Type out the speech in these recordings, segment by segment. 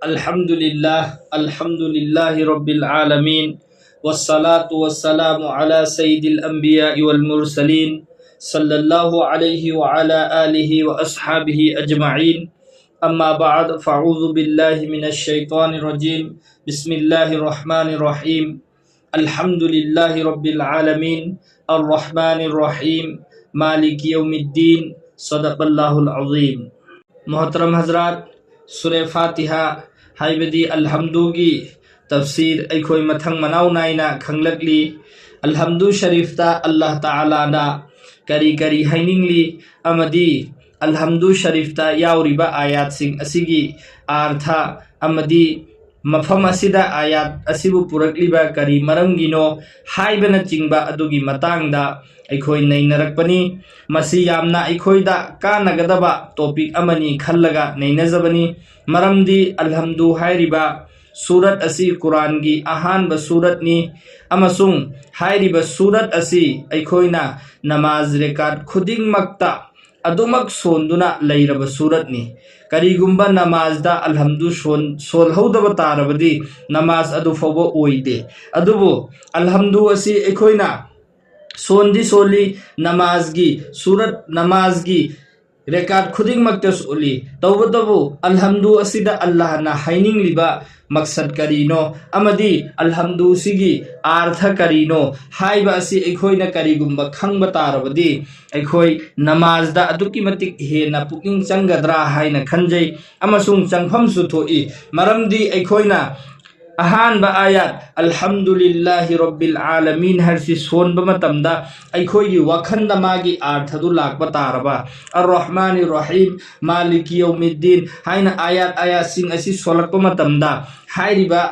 अल्हम्दुलिल्लाह रब्बिल आलमीन वस्सलातु वस्सलामु अला सय्यिदिल अंबिया वल मुरसलीन सल्लल्लाहु अलैहि व अला आलिहि व अस्हाबिहि अजमईन अम्मा बाद फ़अऊज़ु बिल्लाहि मिनश शैतानिर रजीम बिस्मिल्लाहिर रहमानिर रहीम अल्हम्दुलिल्लाहि रब्बिल आलमीन अर्रहमानिर रहीम मालिकि यौमिद्दीन सदक़ल्लाहुल अज़ीम। मोहतरम हज़रात, सूरह फातिहा हाइबदी अल्हम्दुगी तफसीर अखोई मथंग मनाव नाइना खंगलकली। अल्हम्दु शरीफता अल्लाह ताला ना करी करी हाइनिंगली अमदी अल्हम्दु शरीफता यावरिबा आयात सिंग असिगी आर्था अमदी मफम असिदा आयात असिबु पुरकलिबा करी मरंगिनो हाइबना चिंगबा अदुगी मतांगदा अखोई नैनरकपनी। मसी यामना अखोईदा कानगदबा टॉपिक अमनी खल्लगा नैनजबनी। मरमदी अल्हम्दु हाइरिबा सूरत असी कुरान की अहानब सूरत नी अमसुंग हाइरिबा सूरत असी अखोईना नमाज रेकात खुदिंगमक्ता अदुमक सोंदुना लैरब सूरत नी। करीगुंबा नमाजदा अल्हम्दु सोलहौदब तारबदी नमाज अदु फौबो ओइदे। अदुबो अल्हम्दु असी अखोईना सोंदी सोली नमाज की सूरत नमाज की रेकात खुदिंगमक्ता सोली तौबतबु अल्हम्दु असिदा अल्लाह ना हाइनिंगलिबा मकसद करीनो अमदी अल्हम्दु सिगी आर्थ करीनो हाइबा असि अखोईना करीगुंबा खंगबा तारबदी अखोई नमाजदा अदुकी मतिक हेना पुकिंग चंगद्रा हाइना खंजै अमसुंग चंगफम सुथोई। मरमदी अखोईना अहानबा आयात अल्हम्दुलिल्लाहि रब्बिल आलमीन हरसी सोनबा मतमदा अखोईगी वखंदा मागी आर्थदु लाकबा तारबा अर्रहमानिर रहीम मालिकि यौमिद्दीन हाइना आयात आयात सिंग असी सोलकबा मतमदा हाइरिबा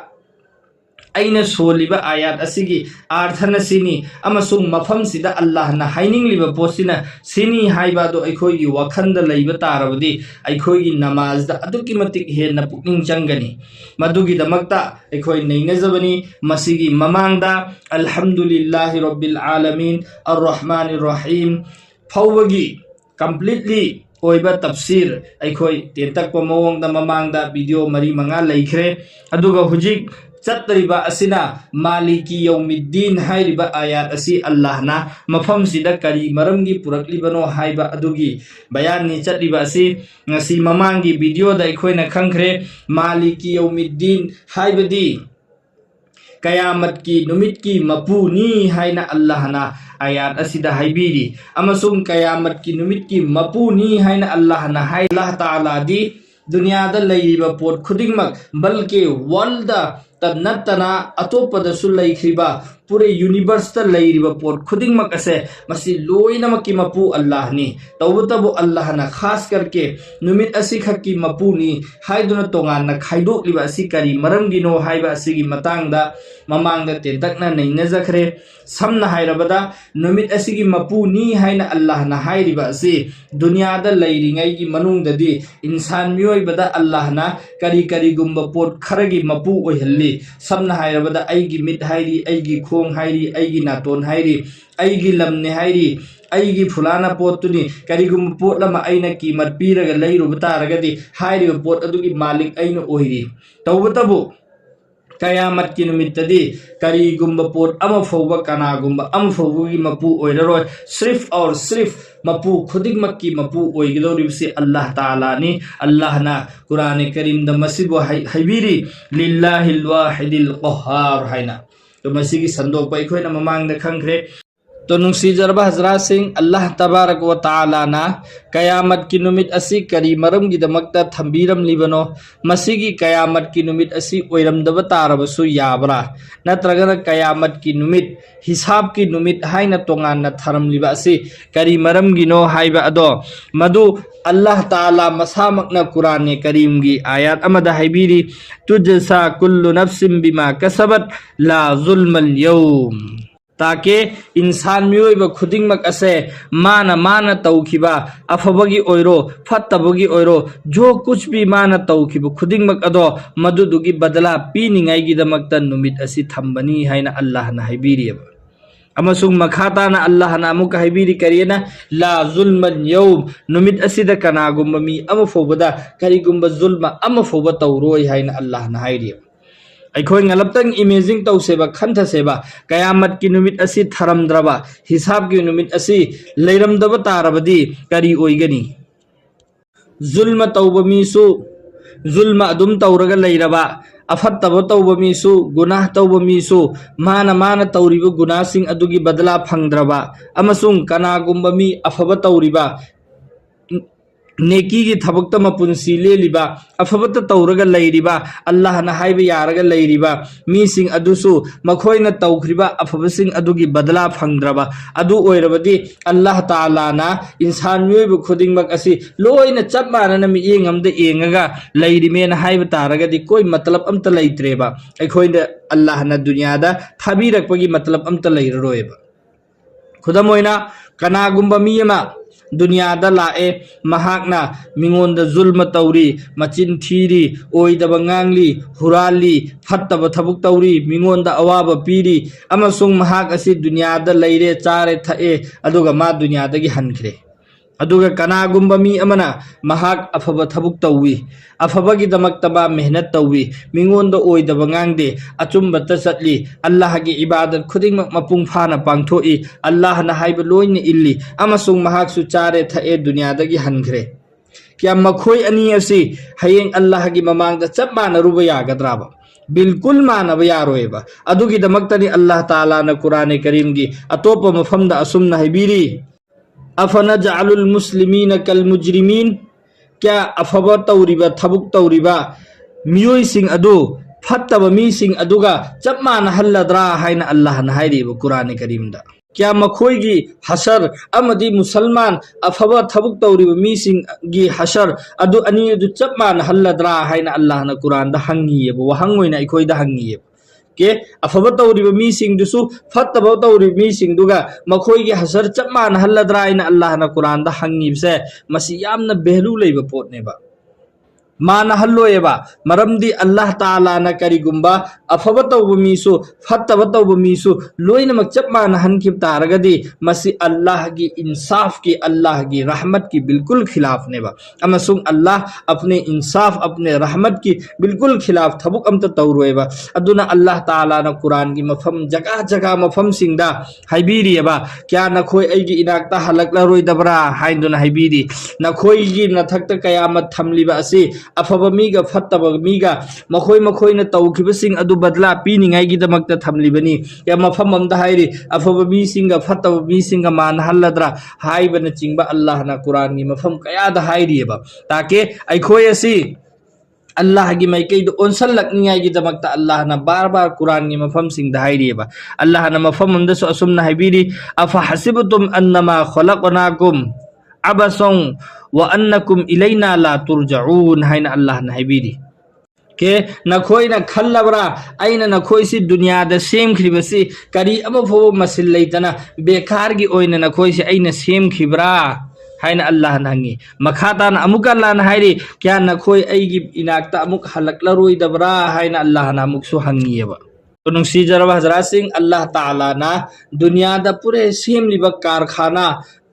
अइना सोलिबा आयात असिगी आर्थना सिनी अमसुंग मफम सिदा अल्लाह ना हाइनिंगलिबा पोसिना सिनी हाइबादो अखोईगी वखंदा लैबा तारबदी अखोईगी नमाजदा अदुकी मतिक हेना पुकिंग चंगनी। मदुगी दमक्ता अखोई नैनजबनी। मसिगी ममांगदा अल्हम्दुलिल्लाहि रब्बिल आलमीन अर्रहमानिर रहीम फौबगी कंप्लीटली ओइबा तफसीर अखोई तेतकपा मवंगदा ममांगदा वीडियो मरी मंगा लैखरे। अदुगा हुजिक चतरिबा असिना मालिकी यौमिद्दीन हाइरिबा आयात असी अल्लाह ना मफम सिदा करी मरमगी पुरकलिबनो हाइबा अदुगी बयान नि चतरिबा असी ngasi ममांगी वीडियो दा अखोइना खंखरे। मालिकी यौमिद्दीन हाइबदी कयामत की नुमित की मपुनी हाइना अल्लाह ना आयात असिदा हाइबीरी अमसुंग कयामत की नुमित की मपुनी हाइना अल्लाह ना हाइ अल्लाह ताला दी दुनियादा लैरिबा पोट खुदिंगमक बल्कि वर्ल्ड नत्तना अतोपदसु लैख्रिबा पूरे यूनिवर्स लैरिबा पोट खुदिंगमक असे मसी लोइनमक की मपू अल्लाह नी। तौबतबु अल्लाह ना खास करके नुमित असि खक्की मपुनी हाइदुना तोंगाना खाइदोक्लिबा असि करी मरमगिनो हाइबा असिगी मतांगदा ममांगदा तेंतकना नैनजखरे। समना हाइरबदा नुमित असिगी मपुनी हाइना अल्लाह ना हाइरिबा असि दुनियादा लैरिंगैगी मनुंगददी इंसान मियोइबदा अल्लाह ना करी करी गुंबा पोट खरगी मपू ओइहल्ली। समना हाइरबदा अइगी मिट हाइरी अइगी खोंग हाइरी अइगी नातोन हाइरी अइगी लमने हाइरी अइगी फुलाना पोतुनी करीगुम पोट लमा अइना कीमत पीरगा लैरुबा तारगदी हाइरिबा पोट अदुगी मालिक अइना ओइरी। तौबतबु कयामत की नुमित्तदी करीगुम्बा पोट अमा फौबा कनागुम्बा अमा फौबगी मपू ओइररोय सिर्फ और सिर्फ मपू खुदिंगमक की मपू ओइगदौरिबसे अल्लाह ताला नी। अल्लाह ना कुरान करीम द मसिबो हाइबीरी लिल्लाहिल वाहिदिल क़हार हाइना। तो मसीगी संदोक अखोइना ममांगदा खंखरे। तो नुंसीजरबा हजरात सिंह अल्लाह तबारक व ताला ना कयामत की नुमित असी करी मरमगिदमक्ता थंबीरमलिबनो मसीगी कयामत की नुमित असी ओइरमदबा तारबसु याबरा नत्रगना कयामत की नुमित हिसाब की नुमित हाइना तोंगाना थरमलिबा असी करी मरमगिनो हाइबा अदो मदु अल्लाह ताला मसामकना कुरान करीम की आयात अमदा हाइबीरी तुजसा कुल्लु नफ्सिन बिमा कसबत ला जुल्मल यौम ताकि इंसान मियोइबा खुदिंगमक असे माना माना तौखिबा अफबगी ओइरो फत्तबगी ओइरो जो कुछ भी माना तौखिबा खुदिंगमक अदो मदुदुगी बदला पीनिंगाइगी दमक्ता नुमित असी थंबनी हाइना अल्लाह ना हाइबीरियबा। अमसुंग मखाताना अल्लाह ना अमुक हाइबिरी करियना ला जुल्मन यौम नुमित असिदा कनागुम मी अम फोबदा करिगुम जुल्म अम फोब तौरोय हाइना अल्लाह ना हाइरिय अखोई ngलपतंग इमेजिंग तौसेबा खंथसेबा कयामत की नुमित असि थरमद्रबा हिसाब की नुमित असि लेरमदब तारबदी करी ओइगनी जुल्म तौब मीसु जुल्म अदुम तौरगा लेरबा अफत्तब तौब मीसु गुनाह तौब मीसु माना माना तौरिब गुनाहसिंग अदुगी बदला फंगद्रबा अमसुंग कनागुंब मी अफब तौरिबा नेकी की थबक्त मपुंसी लेलिबा अफबत तौरगा लेरिबा अल्लाह ना हाइब यारगा लेरिबा मीसिंग अदुसु मखोइना तौखरिबा अफबसिंग अदुगी बदला फंगद्रबा अदु ओइरबदी अल्लाह ताला ना इंसान मियोइब खुदिंगमक असि लोइना चप मानना मियेंग अमद एंगगा लेरिमेन हाइब तारगदी कोई मतलब अमत लेत्रेबा अखोइना अल्लाह ना दुनियादा थाबिरकपगी मतलब अमत लेररोयबा खुदम ओइना कनागुंबा मियमा दुनियादा लाए महाकना मिंगोंद जुल्म तौरी मचिन थीरी ओइदब nganगली हुराली फत्तब थबुक तौरी मिंगोंद अवाब पीरी अमसुंग महाक असि दुनियादा लैरे चारे थए अदुगा मा दुनियादगी हनखरे अदुगा कनागुंबा मी अमना महाक अफब थबुक तौवी अफबगी दमक्तबा मेहनत तौवी मिंगोंद ओइदब nganगदे अचुंबत चटली अल्लाह की इबादत खुदिंगमक मपुंग फाना पांगथोई अल्लाह ना हाइब लोइन इल्ली अमसुंग महाक सु चारे थए दुनियादगी हनखरे क्या मखोई अनी असि हयेंग अल्लाह की ममांगदा चप मानरुब यागद्राबा बिल्कुल मानब यारोयबा अदुगी दमक्तनी अल्लाह ताला ना कुरान करीम की अतोप मफमदा असुमना हाइबिरी अफनजअलुल मुस्लिमीन कल मुजरिमीन क्या अफब तौरिबा थबुक तौरिबा मियोई सिंग अदु फत्तब मी सिंग अदुगा चप मान हल्लद्रा हाइना अल्लाह ना हाइरिबा कुरान करीमदा क्या मखोईगी हशर अमदी मुसलमान अफब थबुक तौरिबा मी सिंग गी हशर अदु अनि अदु चप मान हल्लद्रा हाइना अल्लाह ना कुरान दा हंगियेबा वहंग ओइना इखोइदा हंगियेबा के अफब तौरिबा मी सिंग दुसु फत्तब तौरिबा मी सिंग दुगा मखोईगी हशर चप मान हल्लद्रा हाइना अल्लाह ना कुरान दा हंगिबसे मसी यामना बेहलू लेबा पोटनेबा माना हल्लोएबा मरमदी अल्लाह ताला ना करिगुंबा अफब तौब मीसु फत्तब तौब मीसु लोइनमक चप मान हनखिब तारगदी मसी अल्लाह की इंसाफ की अल्लाह की रहमत की बिल्कुल खिलाफ नेबा अमसुंग अल्लाह अपने इंसाफ अपने रहमत की बिल्कुल खिलाफ थबुक अमत तौरोएबा अदुना अल्लाह ताला ना कुरान की मफम जगह जगह मफम सिंगदा हाइबिरियबा क्या नखोई ऐगी इनाक्ता हलकलरोइदबरा हाइदुना हाइबिरी नखोईगी नथक्ता कयामत थमलिबा असि अफब मीगा फत्तब मीगा मखोई मखोई न तौखिबसिंग अदु बदला पीनिंगाई दमक्ता थमलिबनी या मफम अमदा हाइरी अफब मीसिंगा फत्तब मीसिंगा मान हल्लद्रा हाइबन चिंगबा अल्लाह ना कुरान की मफम कयादा हाइरियबा ताके अखोई असि अल्लाह की माइकई ओनसल लकनियाई की दमक्ता अल्लाह ना बार बार कुरान की मफम सिंग हाइरियबा अल्लाह ना मफम अंदसु असुमना हाइबिरी अफ हसिबतुम अन्नमा खलकनाकुम अबसों व अन्नकुम इलैना ला तुरजऊन हाइना अल्लाह ना हाइबिरी के नखोइना खल्लबरा आइना नखोइसी दुनिया दा सेमखिबसी करी अमफो मसिल लैतना बेकार की ओइना नखोइसी आइना सेमखिबरा हाइना अल्लाह ना हंगी मखातान अमुक अल्लाह ना हाइरी क्या नखोइ ऐगी इनाक्ता अमुक हलकलरोइदबरा हाइना अल्लाह ना अमुक सु हंगियबा तो नुसीजरबा हजरात सिंह अल्लाह ताला ना दुनिया दा पूरे सेमलिबा कारखाना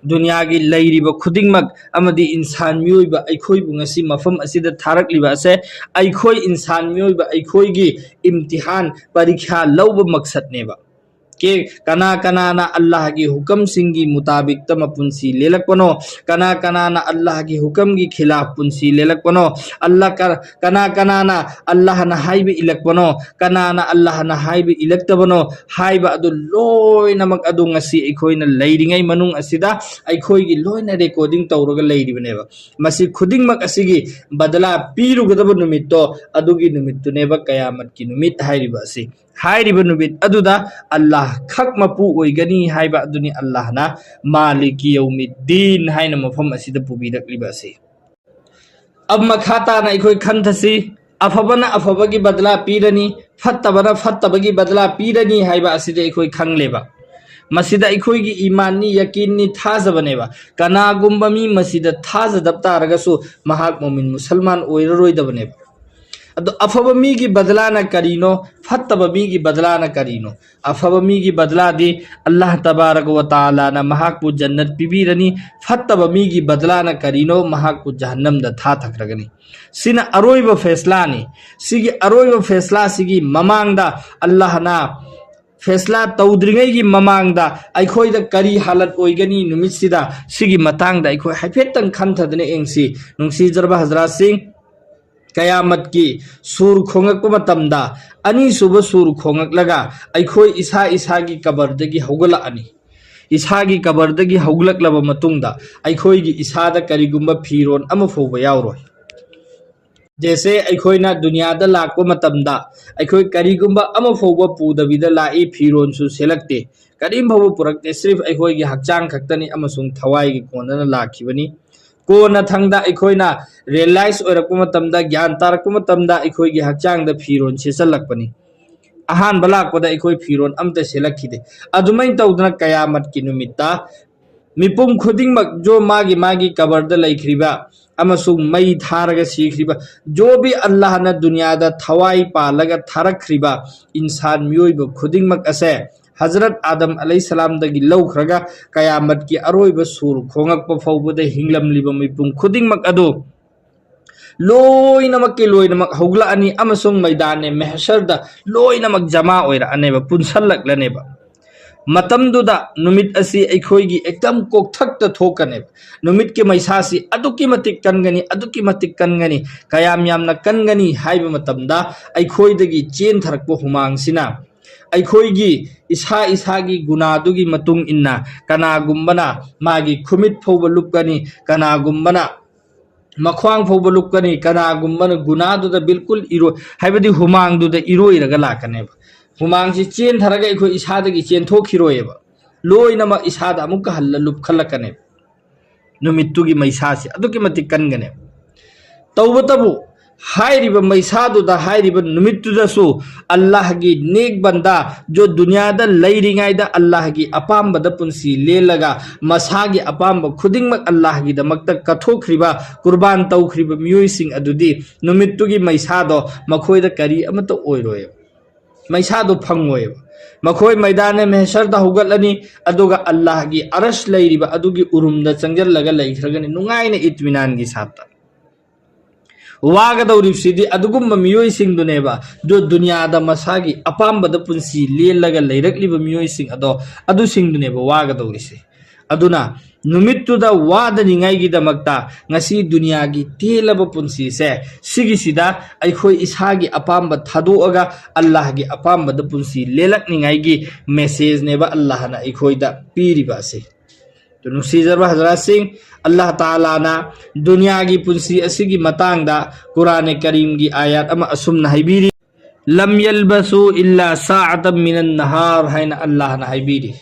दुनिया की लैरिब खुदिंगमक अमदी इंसान मियोइबा अखोइबु ngasi मफम असिदा थारकलिबा असे अखोइ इंसान मियोइबा अखोइगी इम्तिहान परीक्षा लौब मकसद नेबा के कना कना ना अल्लाह की हुक्म सिंगी मुताबिक तम पुंसी लेलकपनो कना कना ना अल्लाह की हुक्म की खिलाफ पुंसी लेलकपनो अल्लाह कना कना ना अल्लाह ना हाइबे इलकपनो कना ना अल्लाह ना हाइबे इलक्तबनो हाइबा अदु लोइनमक अदु ngasi अखोइना लैरिङै मनुङ असिदा अखोइगी लोइना रेकॉर्डिंग तौरगा लैरिबनेबा मसी खुदिंगमक असिगी बदला पीरुगदब नुमित्तो अदुगी नुमित्तुनेबा कयामत की नुमित हाइरिबा असि हाइरिबा नुमित अदुदा अल्लाह खक मपु ओइगनी हाइबा अदुनी अल्लाह ना मालिकी यौमिद्दीन हाइना मफम असिदा पुबिरकलिबा असि अब मखाता ना इखोइ खंथसी अफबना अफबगी बदला पीरनी फत्तबना फत्तबगी बदला पीरनी हाइबा असिदा इखोइ खंगलेबा मसिदा इखोइगी ईमाननी यकीननी थाजबनेबा कनागुंबा मी मसिदा थाजदब तारगसु महाक मोमिन मुसलमान ओइररोइदबनेबा अदो अफब मी की बदला ना करीनो फत्तब मीगी बदलाना करीनो अफब मीगी बदलादी अल्लाह तबारक व तआला ना महाकु जन्नत पिबीरनी फत्तब मीगी बदलाना करीनो महाकु जहन्नम दा था थकरगनी सिना अरोइब फैसलानी सिगी अरोइब फैसला सिगी ममांगदा अल्लाह ना फैसला तौद्रिंगई की ममांगदा अखोइदा करी हालत ओइगनी नुमितसिदा सिगी मतांगदा अखोइ हाइफेटन खंथदने एंगसी नुंसी जरबा हजरत सिंह कयामत की सूर खोंगक मतमदा अनी सुब सूर खोंगक लगा अखोइ इसा इसा की कबरदगी हौगलाअनी इसा की कबरदगी हौगलकलब मतुंगदा अखोइ की इसादा करिगुंबा फिरोन अम फौबा यावरोय जैसे अखोइना दुनियादा लाको मतमदा अखोइ करिगुंबा अम फौबा पुदबिदा लाई फिरोन सु सेलक्ते करीम फौबा पुरक्ते सिर्फ अखोइ की हक्चांग खक्तनी अमसुंग थवाई की कोनना लाखिबनी कोना थंगदा अखोइना रियलाइज ओरकप मतमदा ज्ञान तारकप मतमदा अखोइ की हक्चांग दा फिरोन सेसलकपनी अहान बलाकपदा अखोइ फिरोन अमता सेलखिदे अदुमै तौदना कयामत की नुमित्ता मिपुम खुदिंगमक जो मागी मागी कबरदा लैख्रिबा अमसुंग मई थारगा सीख्रिबा जो भी अल्लाह ना दुनिया दा थवाई पालगा थारख्रिबा इंसान मियोइब खुदिंगमक असे हजरत आदम अलैहिस्सलाम दगी लौख्रगा कयामत की अरोइब सूर खोंगक फौबदा हिंगलमलिबा मिपुम खुदिंगमक अदो लोइनमक के लोइनमक हौगलाअनी अमसुंग मैदान महशरदा लोइनमक जमा ओइरा अनेबा पुनसलकलनेबा मतमदुदा नुमित असी अखोइगी एकदम कोकथक्ता थोकने नुमित के मैसासी अदुकी मतिक कनगनी अदुकी मतिक कनगनी कयाम यामना कनगनी हाइब मतमदा अखोइदगी चेन थरकपो हुमांगसिना अखोइगी इसा इसागी गुनादुगी मतुंग इन्ना कनागुंबना मागी खुमित फौबा लुपकनी कनागुंबना मख्वांग फौबा लुपकनी कनागुंबना गुनादुदा बिल्कुल इरो हाइबदी हुमांगदुदा इरोइरगा लाकनेबा हुमांग से चेन थरगा अखोइ इसादगी चेन थोखिरोयेबा लोइनमक इसादा अमुक हल्ला लुपखलकने नुमित्तुगी मैसासे अदुकी मतिक कनगने तौबतबु हाइरिबा मैसादुदा हाइरिबा नुमित्तुदसु अल्लाह की नेक बंदा जो दुनियादा लैरिंगाइदा अल्लाह की अपाम्बदा पुंसी लेलगा मसागी अपाम्ब खुदिंगमक अल्लाह की दमक्ता कथोख्रिबा कुर्बान तौख्रिबा मियोइसिंग अदुदी नुमित्तुगी मैसादो मखोइदा करी अमत ओइरोय मैसादो फंगोयब मखोय मैदान महशरदा हुगलनी अदुगा अल्लाह की अरश लैरिबा अदुगी उरुमदा चंगललगा लैख्रगनी नुंगाइना इत्मिनान की साथ वागदौरिबसिदी अदुगुम मियोइसिंगदुनेबा जो दुनियादा मसागी अपाम्बदा पुंसी लेलगा लैरकलिबा मियोइसिंग अदो अदुसिंगदुनेबा वागदौरिसे अदुना नुमित्तुदा वादनिंगाइगिदमक्ता ngasi दुनिया की तेलब पुंसी से सिगिसिदा अखोइ इसागी अपाम्ब थादोअगा अल्लाह की अपाम्बदा पुंसी लेलकनिंगाइगी मेसेज नेबा अल्लाह ना अखोइदा पीरिबा से तो नुसीजरबा हजरत सिंह अल्लाह ताला ना दुनिया की पुंसी असिगी मतांगदा कुरान करीम की आयत अमा असुमना हाइबीरी लम यलबसु इल्ला साअतम मिनन नहार हैना अल्लाह ना हाइबीरी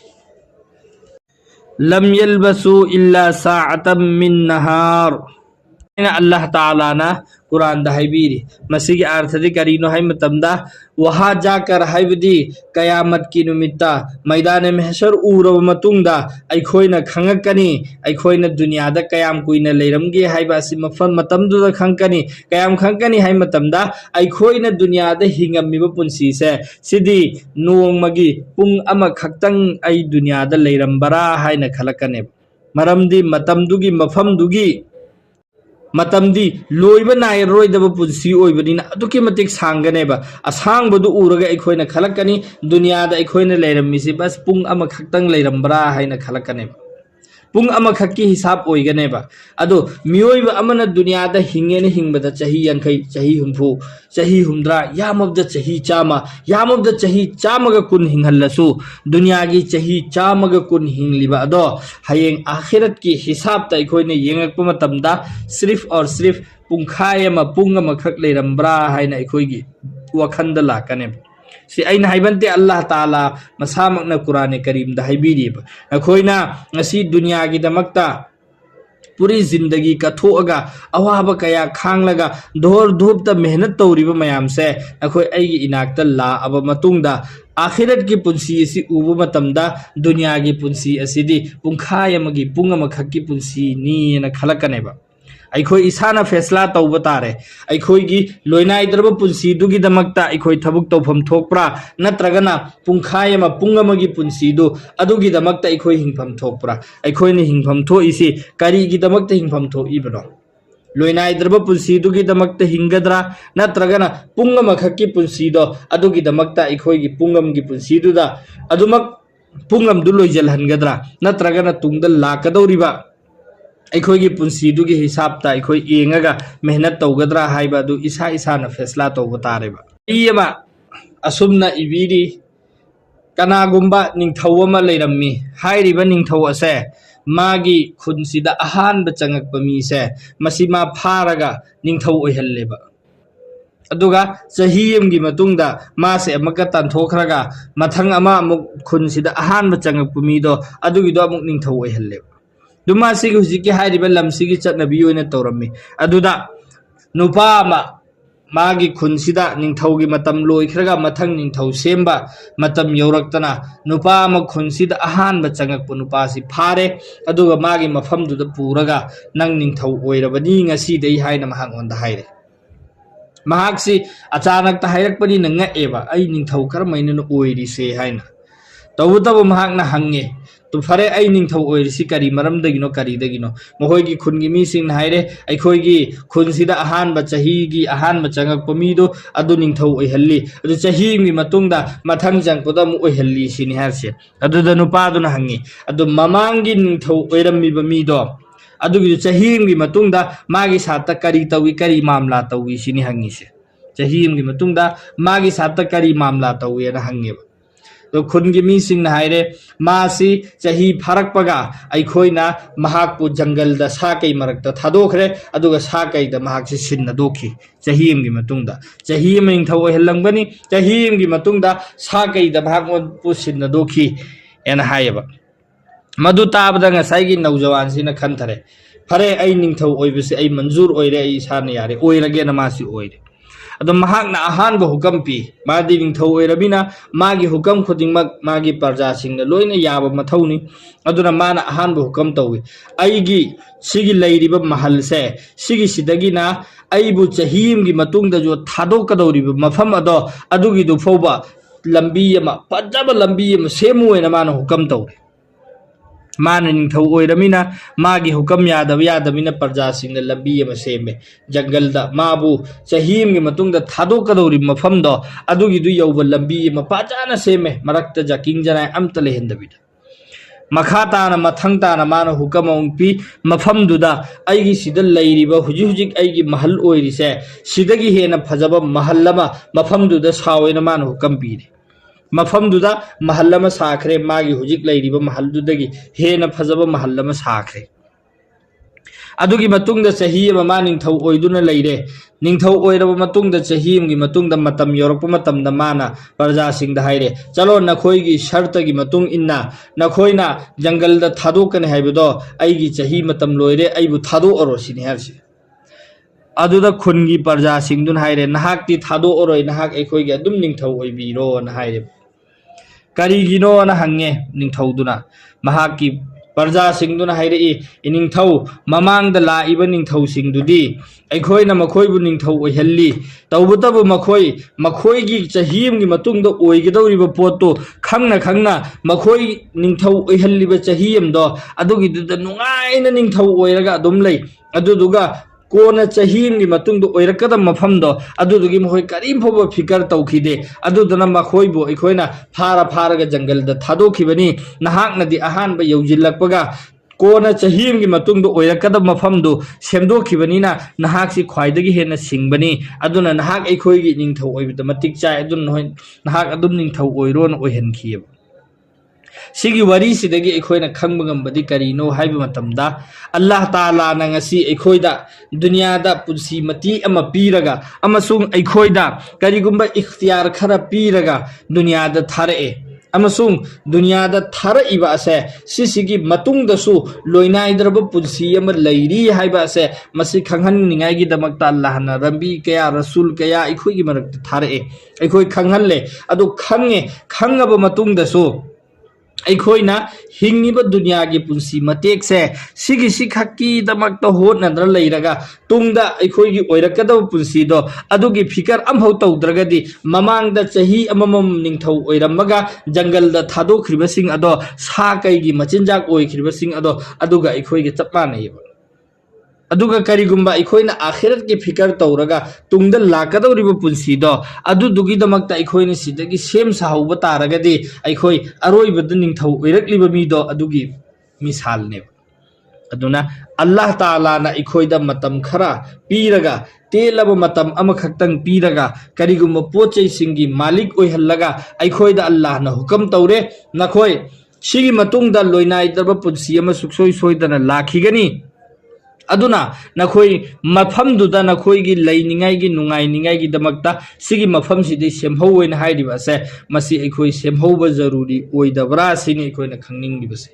लम यलबसु इल्ला साअतम मिन नहार अल्लाह ताला ना कुरान दा हाइबीरी मसीगी अर्थदी करीनो हाइ मतमदा वहां जाकर हाइबदी कयामत की नुमित्ता मैदान महशर उरब मतुंगदा अखोइना खंगकनी अखोइना दुनियादा कयाम कुइना लेरमगे हाइबा असि मफन मतमदुदा खंगकनी कयाम खंगकनी हाइ मतमदा अखोइना दुनियादा हिंगमिबा पुंसी से सिदी नोंगमगी पुंग अमा खक्तंग आई दुनियादा लेरमबरा हाइना खलकने मरमदी मतमदुगी मफमदुगी मतमदी लोइबा नायरोइदब पुंसी ओइबनिना अदुकी मतिक सांगनेबा असांगबदु उरगा अखोइना खलकनी दुनियादा अखोइना लेरमिसि बस पुंग अमा खक्तंग लेरमबरा हाइना खलकनेबा पुंग अमा खक्की हिसाब ओइगनेबा अदो मियोइबा अमना दुनियादा हिंगेने हिंगबदा चाही यांखै चाही हुमफु चाही हुमद्रा यामबदा चाही चामा यामबदा चाही चामगा कुन हिंगहल्लसु दुनिया की चाही चामगा कुन हिंगलिबा अदो हयेंग आखिरत की हिसाब ता अखोइने येंगकपा मतमदा सिर्फ और सिर्फ पुंखाय अमा पुंग अमा खक लेरमबरा हाइना अखोइगी वखंदा लाकनेबा si aina haibante Allah Taala masamagna Quran Karim da haibiri akoina ngasi dunya gi damakta puri zindagi ka thoaga awaba kaya khanglaga dor dhup ta mehnat tawriba mayam se akoi aigi inakta la aba matungda akhirat ki punsi si ubu matamda dunya gi punsi asidi pungkhaya magi pungama khakki punsi ni na khalakane ba अखोई इसाना फैसला तौब तारे अखोईगी लोइनाइद्रब पुंसीदुगिदमक्ता अखोई थबुक तौफम थोकप्रा नत्रगना पुंखाय अमा पुंग अमगी पुंसीदु अदुगिदमक्ता अखोई हिंफम थोकप्रा अखोईने हिंफम थोइसी करिगिदमक्ता हिंफम थोइबनो लोइनाइद्रब पुंसीदुगिदमक्ता हिंगद्रा नत्रगना पुंग अमखक्की पुंसीदो अदुगिदमक्ता अखोईगी पुंगमगी पुंसीदुदा अदुमक पुंगम दु लोइजलहनगद्रा नत्रगना तुंगदा लाकदौरिबा अखोई पुंसीदुगी हिसाबता अखोई येंगगा मेहनत तौगद्रा हाइबा दु इसा इसाना फैसला तौब तारेबा इयमा असुमना इबीरी कनागुंबा निंगथौ अमा लेरम्मी हाइरिबा निंगथौ असे मागी खुनसिदा अहानबा चंगकपा मीसे मसिमा फारगा निंगथौ ओइहल्लेबा अदुगा चही अमगी मतुंगदा मासे अमका तानथोखरगा मथंग अमा अमुक खुनसिदा अहानबा चंगकपा मीदो अदुगिदो अमुक निंगथौ ओइहल्लेबा दुमा सिगी हुजिकी हाइरिबा लमसिगी चटनबी ओइना तौरम्मी अदुदा नुपा अमा मागी खुनसिदा निंगथौगी मतम लोइखरगा मथंग निंगथौ सेम्बा मतम यौरक्तना नुपा अमा खुनसिदा अहानबा चंगकपा नुपासी फारे अदुगा मागी मफमदुदा पुरगा नंग निंगथौ ओइरबनी ngasiदै हाइना महांगोंदा हाइरे महाक्सी अचानक हाइरकपनी नंगएबा आई निंगथौ करमैना ओइरिसे हाइना तौबतब महांगना हंगे तो फरे आई निंगथौ ओइरिसी करी मरमदगिनो करीदगिनो महोइगी खुनगी मीसिंग हाइरे अखोइगी खुनसिदा अहानबा चहीगी अहानबा चंगकपा मीदो अदु निंगथौ ओइहल्ली अदु चहीगी मतुंगदा मथंग चंगपदा मु ओइहल्ली सिनि हारसे अदुदा नुपादुना हंगी अदु ममांगी निंगथौ ओइरम्मीबा मीदो अदुगी चहीगी मतुंगदा मागी साता करी तौगी करी मामला तौगी सिनि हंगीसे चहीगी मतुंगदा मागी साता करी मामला तौगी ना हंगेबा तो खुनगी मीसिंग हाइरे मासी चही फारकपगा अखोइना महाकपु जंगलदा साकै मरकता थादोखरे अदुगा साकैदा महाकसे सिन्ना दोखी चही एमगी मतुंगदा चही एम निंगथौ ओइहल्लंगबनी चही एमगी मतुंगदा साकैदा महाकपु सिन्ना दोखी एना हायबा मधु ताबदा ngसाइगी नौजवानसिना खनथरे फरे आई निंगथौ ओइबसे आई मंजूर ओइरे आई इसाना यारे ओइरगेना मासी ओइरे अदो महाकना अहानबा हुकम पी मादी निंगथौ ओइरबिना मागी हुकम खुदिंगमक मागी प्रजासिंगना लोइना याबा मथौनी अदुना माना अहानबा हुकम तौवी आईगी सिगी लैरिबा महलसे सिगी सिदगिना आईबु चहीमगी मतुंगदा जो थादोकदौरिबा मफम अदो अदुगी दु फौबा लंबी अमा फजबा लंबी अमा सेमुएना माना हुकम तौरे माना निंगथौ ओइरमिना मागी हुकम यादबिना प्रजासिंगना लंबी अमा सेमे जंगलदा माबु चहीमगी मतुंगदा थादोकदौरि मफमदो अदुगी दु यौबा लंबी अमा फजाना सेमे मरक्ता जकिंग जनाय अमता लेहंदबिदा मखाताना मथंगताना माना हुकम ओंपी मफमदुदा आईगी सिदा लैरिबा हुजिक आईगी महल ओइरिसे सिदगी हेना फजबा महल अमा मफमदुदा सावेना माना हुकम पीरे मफमदुदा महल अमा साखरे मागी हुजिक लैरिबा महलदुदगी हेना फजबा महल अमा साखरे अदुगी मतुंगदा चही अमा मा निंगथौ ओइदुना लैरे निंगथौ ओइरबा मतुंगदा चही अमगी मतुंगदा मतम यौरकपा मतमदा माना प्रजासिंगदा हाइरे चलो नखोइगी शर्तगी मतुंग इन्ना नखोइना जंगलदा थादोकने हाइबदो आईगी चही मतम लोइरे आईबु थादो अरोसिनि हारसे अदुदा खुनगी प्रजासिंगदुन हाइरे नहाकती थादो अरोइ नहाक एखोइगी अदुम निंगथौ ओइबिरो न हाइरे करीगिनो न हंगे निंगथौदुना महाकी प्रजासिंगदुना हाइरे निंगथौ ममांगदा लाइबा निंगथौसिंगदुदी अखोइना मखोइबु निंगथौ ओइहल्ली तौबतबु मखोइगी चहीमगी मतुंगदा ओइगदौरिबा पोतो खंगना मखोइ निंगथौ ओइहल्लिबा चहीमदो अदुगिदुदा नुंगाइना निंगथौ ओइरगा अदुम लै अदुदुगा कोना चहीमगी मतुंगदो ओइरकदा मफमदो अदुदुगी मखोइ करीम फोबो फिकर तौखिदे अदुदना मखोइबु अखोइना फारगा जंगलदा थादोखिबनी नहाकनदी अहानबा यौजिल्लकपगा कोना चहीमगी मतुंगदो ओइरकदा मफमदो सेमदोखिबनीना नहाकसी ख्वाइदगी हेना सिंगबनी अदुना नहाक अखोइगी निंगथौ ओइबदा मतिक चाय अदुन नहाक अदुम निंगथौ ओइरोन ओइहनखियेबा सिगी वरी सिदगी अखोइना खंग गंबदी करीनो हाइबा मतमदा अल्लाह ताला ना ngasi अखोइदा दुनियादा पुंसी मती अमा पीरगा अमसुंग अखोइदा करीगुंबा इख्तियार खरा पीरगा दुनियादा थारए अमसुंग दुनियादा थारइबा असे सिसिगी मतुंगदसु लोइनाइद्रब पुंसी अमा लैरी हाइबा असे मसी खंगहननिंगाइगी दमकता अल्लाह ना रंबी कया रसूल कया अखोइगी मरकता थारए अखोइ खंगहनले अदु खंगे खंगबा मतुंगदसु ꯑꯩꯈꯣꯏꯅ ꯍꯤꯡꯉꯤꯕ ꯗꯨꯅꯤꯌꯥꯒꯤ ꯄꯨꯟꯁꯤ ꯃꯇꯦꯛꯁꯦ ꯁꯤꯒꯤ ꯈꯛꯀꯤꯗꯃꯛꯇ ꯍꯣꯠꯅꯗꯅ ꯂꯩꯔꯒ ꯇꯨꯡꯗ ꯑꯩꯈꯣꯏꯒꯤ ꯑꯣꯏꯔꯛꯀꯗꯕ ꯄꯨꯟꯁꯤꯗꯣ ꯑꯗꯨꯒꯤ ꯐꯤꯀꯔ ꯑꯃꯐꯥꯎ ꯇꯧꯗ꯭ꯔꯒꯗꯤ ꯃꯃꯥꯡꯗ ꯆꯍꯤ ꯑꯃꯃꯝ ꯅꯤꯡꯊꯧ ꯑꯣꯏꯔꯝꯃꯒ ꯖꯪꯒꯜꯗ ꯊꯥꯗꯣꯛꯈ꯭ꯔꯤꯕꯁꯤꯡ ꯑꯗꯣ ꯁꯥ ꯀꯩꯒꯤ ꯃꯆꯤꯟꯖꯥꯛ ꯑꯣꯏꯈ꯭ꯔꯤꯕꯁꯤꯡ ꯑꯗꯣ ꯑꯗꯨꯒ ꯑꯩꯈꯣꯏꯒ ꯆꯞ ꯃꯥꯟꯅꯩꯌꯦꯕ ꯑꯗꯨꯒ ꯀꯔꯤꯒꯨꯝꯕ ꯑꯩꯈꯣꯏꯅ ꯑꯥꯈꯤꯔꯠꯀꯤ ꯐꯤꯀꯔ ꯇꯧꯔꯒ ꯇꯨꯡꯗ ꯂꯥꯛꯀꯗꯧꯔꯤꯕ ꯄꯨꯟꯁꯤꯗꯣ ꯑꯗꯨꯗꯨꯒꯤꯗꯃꯛꯇ ꯑꯩꯈꯣꯏꯅ ꯁꯤꯗꯒꯤ ꯁꯦꯝ ꯁꯥꯍꯧꯕ ꯇꯥꯔꯒꯗꯤ ꯑꯩꯈꯣꯏ ꯑꯔꯣꯏꯕꯗ ꯅꯤꯡꯊꯧ ꯑꯣꯏꯔꯛꯂꯤꯕ ꯃꯤꯗꯣ ꯑꯗꯨꯒꯤ ꯃꯤꯁꯥꯜꯅꯦꯕ ꯑꯗꯨꯅ ꯑꯜलाꯍ ꯇꯥꯂꯥꯅ ꯑꯩꯈꯣꯏꯗ ꯃꯇꯝ ꯈꯔ ꯄꯤꯔꯒ ꯇꯦꯜꯂꯕ ꯃꯇꯝ ꯑꯃꯈꯛꯇꯪ ꯄꯤꯔꯒ ꯀꯔꯤꯒꯨꯝꯕ ꯄꯣꯠꯆꯩꯁꯤꯡꯒꯤ ꯃꯥꯂꯤꯛ ꯑꯣꯏꯍꯜꯂꯒ ꯑꯩꯈꯣꯏꯗ ꯑꯜलाꯍꯅ ꯍꯨꯀꯝ ꯇꯧꯔꯦ ꯅꯈꯣꯏ ꯁꯤꯒꯤ ꯃꯇꯨꯡꯗ ꯂꯣꯏꯅꯥꯏꯗꯕ ꯄꯨꯟꯁꯤ ꯑꯃ ꯁꯨꯛꯁꯣꯏ ꯁꯣꯏꯗꯅ ꯂꯥꯛꯈꯤꯒꯅꯤ ꯑꯗꯨꯅ ꯅꯈꯣꯏ ꯃꯐꯝꯗꯨꯗ ꯅꯈꯣꯏꯒꯤ ꯂꯩꯅꯤꯡꯉꯥꯏꯒꯤ ꯅꯨꯡꯉꯥꯏꯅꯤꯡꯉꯥꯏꯒꯤꯗꯃꯛꯇ ꯁꯤꯒꯤ ꯃꯐꯝꯁꯤꯗꯤ ꯁꯦꯝꯍꯧꯋꯦꯅ ꯍꯥꯏꯔꯤꯕ ꯑꯁꯦ ꯃꯁꯤ ꯑꯩꯈꯣꯏ ꯁꯦꯝꯍꯧꯕ ꯖꯔꯨꯔꯤ ꯑꯣꯏꯗꯕ꯭ꯔꯥ ꯁꯤꯅꯤ ꯑꯩꯈꯣꯏꯅ ꯈꯪꯅꯤꯡꯂꯤꯕꯁꯦ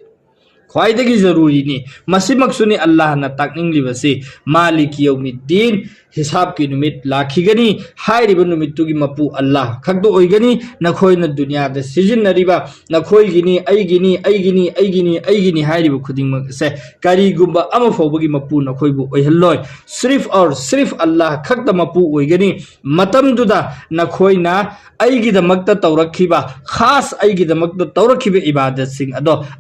ꯈ꯭ꯋꯥꯏꯗꯒꯤ ꯖꯔꯨꯔꯤꯅꯤ ꯃꯁꯤꯃꯛꯁꯨꯅꯤ ꯑꯜलाꯍꯅ ꯇꯥꯛꯅꯤꯡꯂꯤꯕꯁꯤ ꯃꯥलिꯛ ꯌꯧꯃꯤद्दीन हिसाबकी नुमित लाखिगनी हाइरिबा नुमितुगी मपु अल्लाह खक्दो ओइगनी नखोइना दुनियादा सिजिन्नरिबा नखोइगिनी अइगिनी हाइरिबा खुदिंगमक से करिगुंबा अमा फौबगी मपु नखोइबु ओइहल्लोय सिर्फ अल्लाह खक्दा मपु ओइगनी मतमदुदा नखोइना अइगिदमक्ता तौरखिबा खास अइगिदमक्ता तौरखिबा इबादत सिंग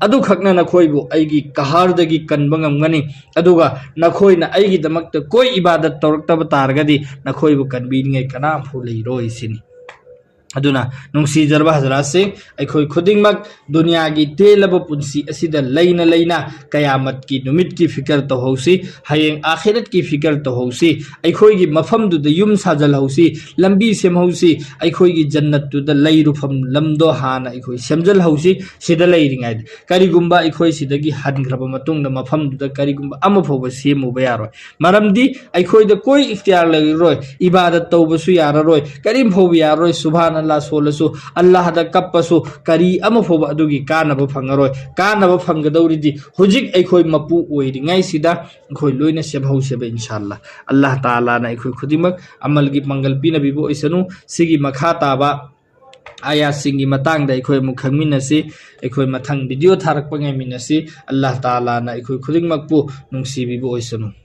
अदो खक्ना नखोइबु अइगी कहारदगी कनबा ngamgani aduga nakhoi na aigi damakta koi ibadat tawraktaba targadi nakhoi bu kanbingai kanam phu leiroi sini aduna nungsi jarba hazrat se aikhoi khudingmak dunya gi telaba punsi asida leina kayamat ki numit ki fikar to hausi hayeng akhirat ki fikar to hausi aikhoi gi mafam du da yum sajal hausi lambi sem hausi aikhoi gi jannat tu da leiru pham lamdo hana aikhoi semjal hausi sida leiringai kari gumba aikhoi sida gi hangraba matung da mafam du da kari gumba ama phoba semu ba yaroi maramdi aikhoi da koi ikhtiyar leiroi ibadat tawbasu yararoi karim phobi yaroi subhan Allah solsu Allah da kappasu kari ama phoba adugi kanaba phangaroi kanaba phangadauridi hujik aikhoi mapu oiringai sida khoi loina sebhau sebe inshallah Allah taala na aikhoi khudimak amal gi mangal pina bibo isanu sigi makha taba aya singi matang da aikhoi mu khangminasi aikhoi mathang video tharak pa ngai minasi Allah taala na aikhoi khudingmak pu nungsi bibo isanu